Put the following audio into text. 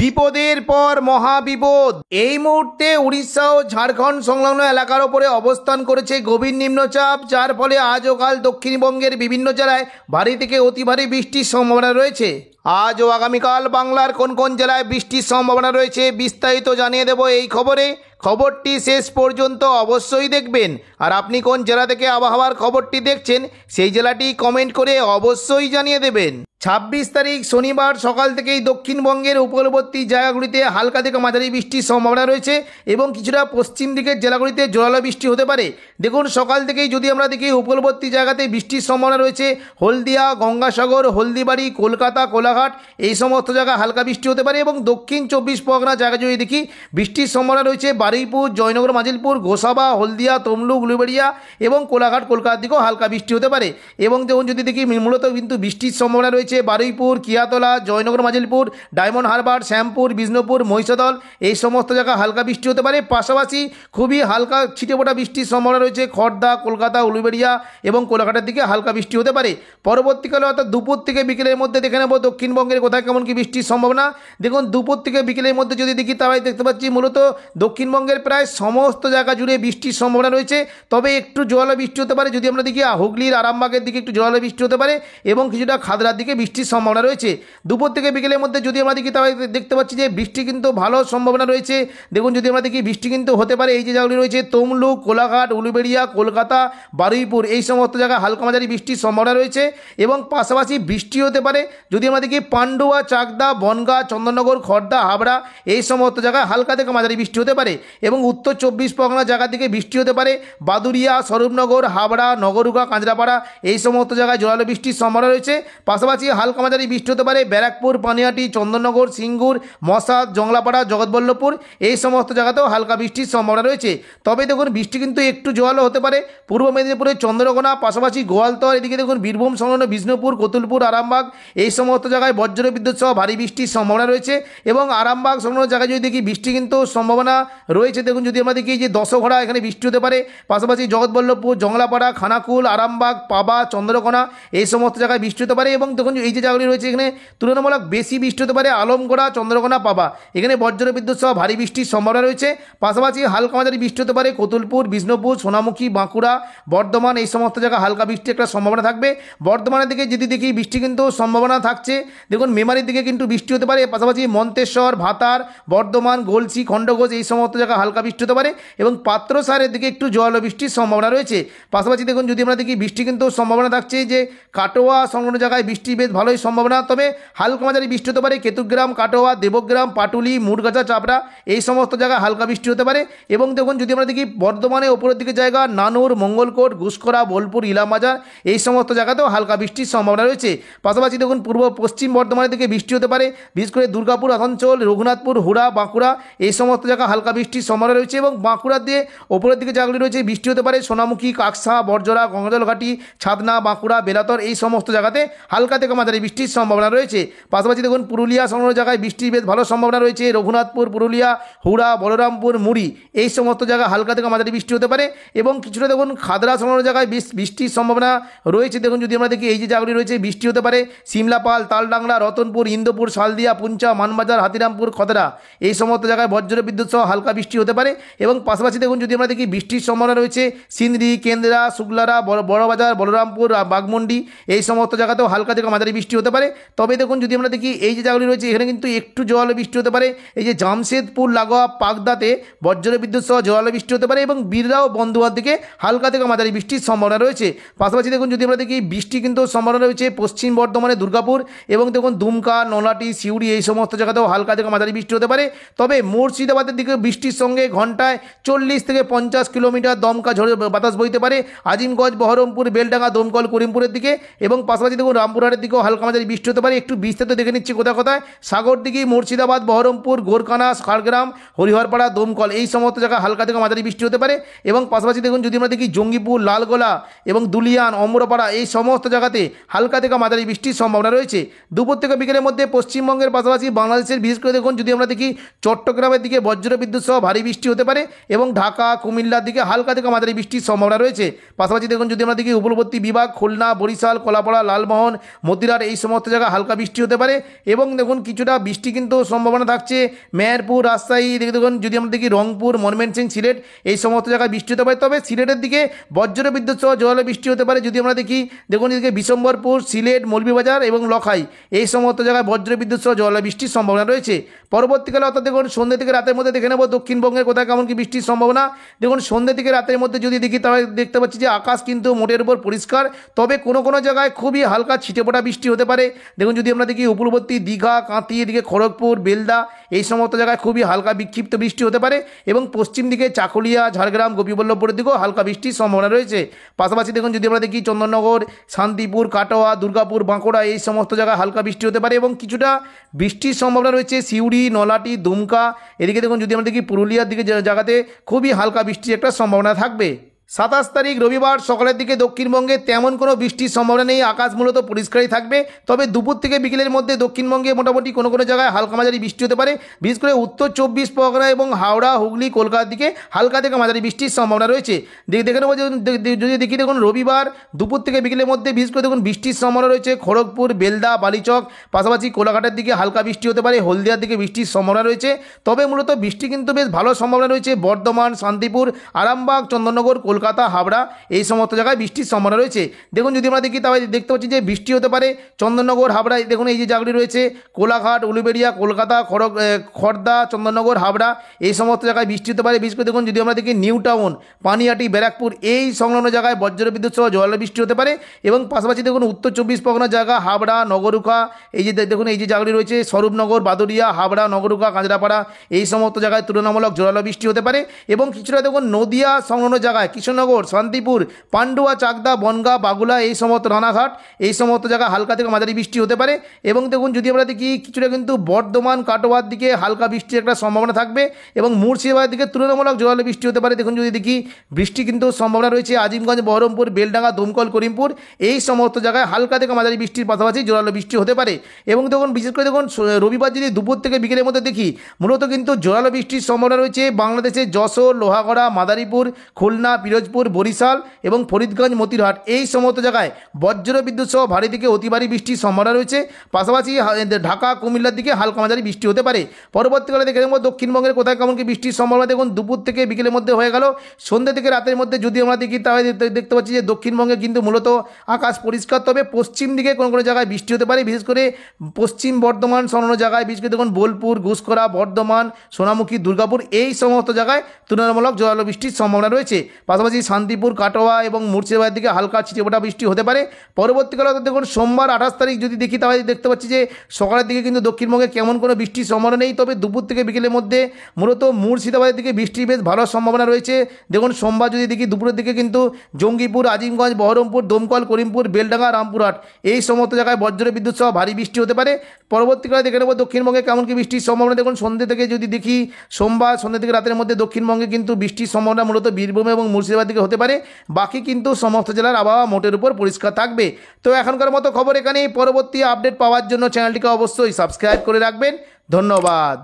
বিপদের পর মহাবিপদ। এই মুহূর্তে উড়িষ্যা ও ঝাড়খণ্ড সংলগ্ন এলাকার ওপরে অবস্থান করেছে গভীর নিম্নচাপ, যার ফলে আজ ও কাল দক্ষিণবঙ্গের বিভিন্ন জেলায় ভারী থেকে অতি ভারী বৃষ্টির সম্ভাবনা রয়েছে। আজ ও আগামীকাল বাংলার কোন কোন জেলায় বৃষ্টির সম্ভাবনা রয়েছে বিস্তারিত জানিয়ে দেব এই খবরে। খবরটি শেষ পর্যন্ত অবশ্যই দেখবেন। আর আপনি কোন জেলা থেকে আবহাওয়ার খবরটি দেখছেন সেই জেলাটি কমেন্ট করে অবশ্যই জানিয়ে দেবেন। 26 তারিখ শনিবার সকাল থেকেই দক্ষিণবঙ্গের উপকূলবর্তী জায়গাগুলিতে হালকা থেকে মাঝারি বৃষ্টির সম্ভাবনা রয়েছে এবং কিছুটা পশ্চিম দিকের জেলাগুলিতে জোরালো বৃষ্টি হতে পারে। দেখুন, সকাল থেকেই যদি আমরা দেখি উপকূলবর্তী জায়গাতে বৃষ্টির সম্ভাবনা রয়েছে হলদিয়া, গঙ্গাসাগর, হলদিবাড়ি, কলকাতা, কোলাঘাট এই সমস্ত জায়গায় হালকা বৃষ্টি হতে পারে এবং দক্ষিণ 24 পরগনা জায়গা যদি দেখি বৃষ্টির সম্ভাবনা রয়েছে বারুইপুর, জয়নগর, মাজিলপুর, গোসাবা, হলদিয়া, তমলুক, উলুবেড়িয়া এবং কোলাঘাট, কলকাতার দিকেও হালকা বৃষ্টি হতে পারে। এবং দেখুন যদি দেখি মূলত কিন্তু বৃষ্টির সম্ভাবনা রয়েছে বারুইপুর, কিয়াতলা, জয়নগর, মাজিলপুর, ডায়মন্ড হারবার, শ্যামপুর, বিষ্ণুপুর, মহিষাদল এই সমস্ত জায়গায় হালকা বৃষ্টি হতে পারে। পাশাপাশি খুবই হালকা ছিটেফোঁটা বৃষ্টির সম্ভাবনা রয়েছে খড়দা, কলকাতা, উলুবেড়িয়া এবং কোলাঘাটের দিকে হালকা বৃষ্টি হতে পারে। পরবর্তীকালে অর্থাৎ দুপুর থেকে বিকেলের মধ্যে দেখে নেব দক্ষিণবঙ্গের কোথায় কেমন কি বৃষ্টির সম্ভাবনা। দেখুন, দুপুর থেকে বিকেলের মধ্যে যদি দেখি তাহলে দেখতে পাচ্ছি মূলত দক্ষিণবঙ্গের প্রায় সমস্ত জায়গা জুড়ে বৃষ্টির সম্ভাবনা রয়েছে। তবে একটু জোরালো বৃষ্টি হতে পারে যদি আমরা দেখি হুগলির আরামবাগের দিকে একটু জোরালো বৃষ্টি হতে পারে এবং কিছুটা খাদড়ার দিকে বৃষ্টির সম্ভাবনা রয়েছে। দুপুর থেকে বিকেলের মধ্যে যদি আমরা দেখি তাহলে দেখতে পাচ্ছি যে বৃষ্টি কিন্তু ভালো সম্ভাবনা রয়েছে। দেখুন যদি আমরা দেখি বৃষ্টি কিন্তু হতে পারে এই যে জায়গাগুলি রয়েছে তমলুক, কোলাঘাট, উলুবেড়িয়া, কলকাতা, বারুইপুর এই সমস্ত জায়গায় হালকা মাঝারি বৃষ্টির সম্ভাবনা রয়েছে এবং পাশাপাশি বৃষ্টি হতে পারে যদি আমরা দেখি পান্ডুয়া, চাকদা, বনগাঁ, চন্দননগর, খড়দা, হাবড়া এই সমস্ত জায়গায় হালকা থেকে মাঝারি বৃষ্টি হতে পারে এবং উত্তর 24 পরগনা জায়গা থেকে বৃষ্টি হতে পারে বাদুরিয়া, স্বরূপনগর, হাবড়া, নগরুকা, কাঁচরাপাড়া এই সমস্ত জায়গায় জোরালো বৃষ্টির সম্ভাবনা রয়েছে। পাশাপাশি হালকা মাঝারি বৃষ্টি হতে পারে ব্যারাকপুর, পানিহাটি, চন্দননগর, সিঙ্গুর, মশাদ, জংলাপাড়া, জগৎবল্লভপুর এই সমস্ত জায়গাতেও হালকা বৃষ্টির সম্ভাবনা রয়েছে। তবে দেখুন বৃষ্টি কিন্তু একটু জোরালো হতে পারে পূর্ব মেদিনীপুরের চন্দ্রকোনা, পাশাপাশি গোয়ালতর, এদিকে দেখুন বীরভূম সংলগ্ন বিষ্ণুপুর, কতুলপুর, আরামবাগ এই সমস্ত জায়গায় বজ্র বিদ্যুৎ সহ ভারী বৃষ্টির সম্ভাবনা রয়েছে এবং আরামবাগ সংলগ্ন জায়গায় যদি দেখি বৃষ্টি কিন্তু সম্ভাবনা রয়েছে। দেখুন যদি আমরা দেখি যে দশঘড়া এখানে বৃষ্টি হতে পারে, পাশাপাশি জগৎবল্লভপুর, জংলাপাড়া, খানাকুল, আরামবাগ, পাবা, চন্দ্রকোনা এই সমস্ত জায়গায় বৃষ্টি হতে পারে এবং দেখুন এই যে জায়গাগুলি রয়েছে এখানে তুলনামূলক বেশি বৃষ্টি হতে পারে আলমগড়া, চন্দ্রকোনা, পাবা এখানে বজ্র বিদ্যুৎ সহ ভারী বৃষ্টির সম্ভাবনা রয়েছে। পাশাপাশি হালকা মাঝারি বৃষ্টি হতে পারে কতুলপুর, বিষ্ণুপুর, সোনামুখী, বাঁকুড়া, বর্ধমান এই সমস্ত জায়গায় হালকা বৃষ্টির একটা সম্ভাবনা থাকবে। বর্ধমানের দিকে যদি দেখি বৃষ্টি কিন্তু সম্ভাবনা থাকছে। দেখুন মেমারির দিকে কিন্তু বৃষ্টি হতে পারে, পাশাপাশি মন্তেশ্বর, ভাতার, বর্ধমান, গলসি, খণ্ডঘোষ এই সমস্ত জায়গায় হালকা বৃষ্টি হতে পারে এবং পাত্রসারের দিকে একটু জোরালো বৃষ্টির সম্ভাবনা রয়েছে। পাশাপাশি দেখুন যদি আমরা দেখি বৃষ্টি কিন্তু সম্ভাবনা থাকছে যে কাটোয়া সংলগ্ন জায়গায় বৃষ্টি বেশ ভালোই সম্ভাবনা, তবে হালকা মাঝারি বৃষ্টি হতে পারে কেতুগ্রাম, কাটোয়া, দেবগ্রাম, পাটুলি, মুড়গাছা, চাপড়া এই সমস্ত জায়গায় হালকা বৃষ্টি হতে পারে এবং দেখুন যদি আমরা দেখি বর্ধমানে ওপরের দিকে জায়গা নানুর, মঙ্গলকোট, ঘুষকরা, বোলপুর, ইলামবাজার এই সমস্ত জায়গাতেও হালকা বৃষ্টির সম্ভাবনা রয়েছে। পাশাপাশি দেখুন পূর্ব পশ্চিম বর্ধমানের দিকে বৃষ্টি হতে পারে, বিশেষ করে দুর্গাপুর, আসানসোল, রঘুনাথপুর, হুড়া, বাঁকুড়া এই সমস্ত জায়গায় হালকা বৃষ্টির সম্ভাবনা রয়েছে এবং বাঁকুড়ার দিয়ে ওপরের দিকে জায়গাগুলি রয়েছে বৃষ্টি হতে পারে সোনামুখী, কাকসা, বরজরা, গঙ্গাজলঘাটি, ছাদনা, বাঁকুড়া, বেলাতর এই সমস্ত জায়গাতে হালকা থেকে মাঝারি বৃষ্টির সম্ভাবনা রয়েছে। পাশাপাশি দেখুন পুরুলিয়া সংলগ্ন জায়গায় বৃষ্টির বেশ ভালো সম্ভাবনা রয়েছে রঘুনাথপুর, পুরুলিয়া, হুড়া, বলরামপুর, মুড়ি এই সমস্ত জায়গায় হালকা থেকে মাঝারি বৃষ্টি হতে পারে এবং কিছুটা দেখুন খাদড়া সংলগ্ন জায়গায় বৃষ্টির সম্ভাবনা রয়েছে। দেখুন যদি আমরা দেখি এই যে জায়গাগুলি রয়েছে বৃষ্টি হতে পারে সিমলাপাল, তালডাংরা, রতনপুর, ইন্দোপুর, শালদিয়া, পুঞ্চা, মানবাজার, হাতিরামপুর, খদরা এই সমস্ত জায়গায় বজ্র বিদ্যুৎ সহ হালকা বৃষ্টি হতে পারে এবং পাশাপাশি দেখুন যদি আমরা দেখি বৃষ্টির সম্ভাবনা রয়েছে সিন্দ্রি, কেন্দ্রা, শুক্লারা, বড়বাজার, বলরামপুর, বাগমন্ডি এই সমস্ত জায়গাতেও হালকা থেকে মাঝারি বৃষ্টি হতে পারে। তবে দেখুন যদি আমরা দেখি এই যে জায়গাগুলি রয়েছে এখানে কিন্তু একটু জোরালো বৃষ্টি হতে পারে এই যে জামশেদপুর লাগোয়া পাকদাতে বজ্র বিদ্যুৎ সহ জোরালো বৃষ্টি হতে পারে এবং বীররা ও বন্ধুয়ার দিকে হালকা থেকে মাঝারি বৃষ্টির সম্ভাবনা রয়েছে। পাশাপাশি দেখুন যদি আমরা দেখি বৃষ্টি কিন্তু সম্ভাবনা রয়েছে পশ্চিম বর্ধমানে দুর্গাপুর এবং দেখুন দুমকা, নলাটি, সিউড়ি এই সমস্ত জায়গাতেও হালকা থেকে মাঝারি বৃষ্টি হতে পারে। তবে মুর্শিদাবাদের দিকে বৃষ্টির সঙ্গে ঘন্টায় 40 থেকে 50 কিলোমিটার দমকা ঝড়ে বাতাস বইতে পারে আজিমগঞ্জ, বহরমপুর, বেলডাঙ্গা, দমকল, করিমপুরের দিকে এবং পাশাপাশি দেখুন রামপুরহাটের দিকেও হালকা মাঝারি বৃষ্টি হতে পারে। একটু বিস্তারিত দেখে নিচ্ছি কোথায় কোথায় সাগরদিঘি, মুর্শিদাবাদ, বহরমপুর, গোরখানা, ঝাড়গ্রাম, হরিহরপাড়া, দমকল এই সমস্ত জায়গায় হালকা থেকে মাঝারি বৃষ্টি হতে পারে এবং পাশাপাশি দেখুন যদি আমরা দেখি জঙ্গিপুর, লালগোলা এবং দুলিয়ান, অমরপাড়া এই সমস্ত জায়গাতে হালকা থেকে মাঝারি বৃষ্টির সম্ভাবনা রয়েছে। দুপুর থেকে বিকেলের মধ্যে পশ্চিমবঙ্গের পাশাপাশি বাংলাদেশের বিশেষ করে দেখুন যদি আমরা দেখি চট্টগ্রামের দিকে বজ্র বিদ্যুৎ সহ ভারী বৃষ্টি হতে পারে এবং ঢাকা, কুমিল্লার দিকে হালকা থেকে মাঝারি বৃষ্টির সম্ভাবনা রয়েছে। পাশাপাশি দেখুন যদি আমরা দেখি উপকূলবর্তী বিভাগ খুলনা, বরিশাল, কলাপাড়া, লালমোহন, মতিরাট এই সমস্ত জায়গায় হালকা বৃষ্টি হতে পারে। এবং দেখুন কিছুটা বৃষ্টি কিন্তু সম্ভাবনা থাকছে মেহেরপুর, রাজশাহী, দেখুন যদি আমরা দেখি রংপুর, ময়মনসিংহ, সিলেট এই সমস্ত জায়গায় বৃষ্টি হতে পারে। তবে সিলেটের দিকে বজ্র বিদ্যুৎ সহ জোরালো বৃষ্টি হতে পারে। যদি আমরা দেখি দেখুন এদিকে বিশম্বরপুর, সিলেট, মৌলভীবাজার এবং লখাই এই সমস্ত জায়গায় বজ্র বিদ্যুৎ সহ জোরালো বৃষ্টির সম্ভাবনা রয়েছে। পরবর্তীকালে অর্থাৎ দেখুন সন্ধ্যে থেকে রাতের মধ্যে দেখে নেব দক্ষিণবঙ্গের কোথায় কেমন কি বৃষ্টির সম্ভাবনা। দেখুন সন্ধ্যে থেকে রাতের মধ্যে যদি দেখি তাহলে দেখতে পাচ্ছি যে আকাশ কিন্তু মোটের উপর পরিষ্কার, তবে কোনো কোনো জায়গায় খুবই হালকা ছিটেফোঁটা বৃষ্টি হতে পারে। দেখুন যদি আমরা দেখি উপকূলবর্তী দীঘা, কাঁথি, এদিকে খড়গপুর, বেলদা এই সমস্ত জায়গায় খুবই হালকা বিক্ষিপ্ত বৃষ্টি হতে পারে। এবং পশ্চিম দিকে চাকুলিয়া, ঝাড়গ্রাম, গোপীবল্লভপুরের দিকেও হালকা বৃষ্টির সম্ভাবনা রয়েছে। পাশাপাশি দেখুন যদি আমরা দেখি চন্দননগর, শান্তিপুর, কাটোয়া, দুর্গাপুর, বাঁকুড়া এই সমস্ত জায়গায় হালকা বৃষ্টি হতে পারে এবং কিছুটা বৃষ্টির সম্ভাবনা রয়েছে সিউড়ি, নলাটি, দুমকা এদিকে দেখুন যদি আমরা দেখি পুরুলিয়ার দিকে জায়গাতে খুবই হালকা বৃষ্টির একটা সম্ভাবনা থাকবে। 27 তারিখ রবিবার সকালের দিকে দক্ষিণবঙ্গে তেমন কোনো বৃষ্টির সম্ভাবনা নেই, আকাশ মূলত পরিষ্কারই থাকবে। তবে দুপুর থেকে বিকেলের মধ্যে দক্ষিণবঙ্গে মোটামুটি কোনো কোনো জায়গায় হালকা মাঝারি বৃষ্টি হতে পারে। বিশেষ করে উত্তর 24 পরগনা এবং হাওড়া, হুগলি, কলকাতার দিকে হালকা থেকে মাঝারি বৃষ্টির সম্ভাবনা রয়েছে। দেখে নেব যদি দেখি দেখুন রবিবার দুপুর থেকে বিকেলের মধ্যে বিশেষ করে দেখুন বৃষ্টির সম্ভাবনা রয়েছে খড়গপুর, বেলদা, বালিচক, পাশাপাশি কোলাঘাটের দিকে হালকা বৃষ্টি হতে পারে, হলদিয়ার দিকে বৃষ্টির সম্ভাবনা রয়েছে। তবে মূলত বৃষ্টি কিন্তু বেশ ভালো সম্ভাবনা রয়েছে বর্ধমান, শান্তিপুর, আরামবাগ, চন্দননগর, কলকাতা, হাবড়া এই সমস্ত জায়গায় বৃষ্টির সম্ভাবনা রয়েছে। দেখুন যদি আমরা দেখি তাহলে দেখতে পাচ্ছি যে বৃষ্টি হতে পারে চন্দননগর, হাবড়া, দেখুন এই যে জায়গাটি রয়েছে কোলাঘাট, উলুবেড়িয়া, কলকাতা, খড়দা, চন্দননগর, হাবড়া এই সমস্ত জায়গায় বৃষ্টি হতে পারে। বিশেষ করে দেখুন যদি আমরা দেখি নিউ টাউন, পানিহাটি, ব্যারাকপুর এই সংলগ্ন জায়গায় বজ্রবিদ্যুৎ সহ জোরালো বৃষ্টি হতে পারে। এবং পাশাপাশি দেখুন উত্তর 24 পরগনার জায়গা হাবড়া, নগরুখা এই যে দেখুন এই যে জায়গাটি রয়েছে স্বরূপনগর, বাদুড়িয়া, হাবড়া, নগরুখা, কাঁচরাপাড়া এই সমস্ত জায়গায় তুলনামূলক জোরালো বৃষ্টি হতে পারে। এবং কিছুটা দেখুন নদিয়া সংলগ্ন জায়গায় কৃষ্ণনগর, শান্তিপুর, পান্ডুয়া, চাকদা, বনগাঁ, বাগুলা এই সমস্ত রানাঘাট এই সমস্ত জায়গায় হালকা থেকে মাঝারি বৃষ্টি হতে পারে। এবং দেখুন যদি আমরা দেখি কিছুটা কিন্তু বর্ধমান, কাটোয়ার দিকে হালকা বৃষ্টির একটা সম্ভাবনা থাকবে এবং মুর্শিদাবাদের দিকে তুলনামূলক জোরালো বৃষ্টি হতে পারে। দেখুন যদি দেখি বৃষ্টি কিন্তু সম্ভাবনা রয়েছে আজিমগঞ্জ, বহরমপুর, বেলডাঙ্গা, দমকল, করিমপুর এই সমস্ত জায়গায় হালকা থেকে মাঝারি বৃষ্টির পাশাপাশি জোরালো বৃষ্টি হতে পারে। এবং দেখুন বিশেষ করে দেখুন রবিবার যদি দুপুর থেকে বিকেলের মধ্যে দেখি মূলত কিন্তু জোরালো বৃষ্টির সম্ভাবনা রয়েছে বাংলাদেশের যশোর, লোহাগড়া, মাদারীপুর, খুলনা, পিরোজপুর, বরিশাল এবং ফরিদগঞ্জ, মতিরহাট এই সমস্ত জায়গায় বজ্র বিদ্যুৎ সহ ভারী থেকে অতি ভারী বৃষ্টির সম্ভাবনা রয়েছে। পাশাপাশি ঢাকা, কুমিল্লার দিকে হালকা মাঝারি বৃষ্টি হতে পারে। পরবর্তীকালে দেখে নেব দক্ষিণবঙ্গের কোথায় কেমন কি বৃষ্টির সম্ভাবনা। দেখুন দুপুর থেকে বিকেলের মধ্যে হয়ে গেল, সন্ধ্যে থেকে রাতের মধ্যে যদি আমরা দেখি তাহলে দেখতে পাচ্ছি যে দক্ষিণবঙ্গে কিন্তু মূলত আকাশ পরিষ্কার, তবে পশ্চিম দিকে কোনো কোনো জায়গায় বৃষ্টি হতে পারে। বিশেষ করে পশ্চিম বর্ধমান সংলগ্ন জায়গায় বিশেষ করে দেখুন বোলপুর, ঘুষকরা, বর্ধমান, সোনামুখী, দুর্গাপুর এই সমস্ত জায়গায় তুলনামূলক জোরালো বৃষ্টির সম্ভাবনা রয়েছে। পাশাপাশি শান্তিপুর, কাটোয়া এবং মুর্শিদাবাদের দিকে হালকা ছিটেফোঁটা বৃষ্টি হতে পারে। পরবর্তীকালে দেখুন সোমবার 28 তারিখ যদি দেখি তাহলে দেখতে পাচ্ছি যে সকালের দিকে কিন্তু দক্ষিণবঙ্গে কেমন কোনো বৃষ্টির সম্ভাবনা নেই, তবে দুপুর থেকে বিকেলের মধ্যে মূলত মুর্শিদাবাদের দিকে বৃষ্টির বেশ ভালো সম্ভাবনা রয়েছে। দেখুন সোমবার যদি দেখি দুপুরের দিকে কিন্তু জঙ্গিপুর, আজিমগঞ্জ, বহরমপুর, দমকল, করিমপুর, বেলডাঙ্গা, রামপুরহাট এই সমস্ত জায়গায় বজ্র বিদ্যুৎ সহ ভারী বৃষ্টি হতে পারে। পরবর্তীকালে দেখে নেব দক্ষিণবঙ্গে কেমন কি বৃষ্টির সম্ভাবনা। দেখুন সন্ধ্যে থেকে যদি দেখি সোমবার সন্ধ্যে থেকে রাতের মধ্যে দক্ষিণবঙ্গে কিন্তু বৃষ্টির সম্ভাবনা মূলত বীরভূম এবং মুর্শিদাবাদ দিকে হতে পারে। বাকি কিন্তু সমস্ত জেলার আবহাওয়া মোটের উপর পরিষ্কার থাকবে। তো এখনকার মতো খবর এখানেই। পরবর্তী আপডেট পাওয়ার জন্য চ্যানেলটিকে অবশ্যই সাবস্ক্রাইব করে রাখবেন। ধন্যবাদ।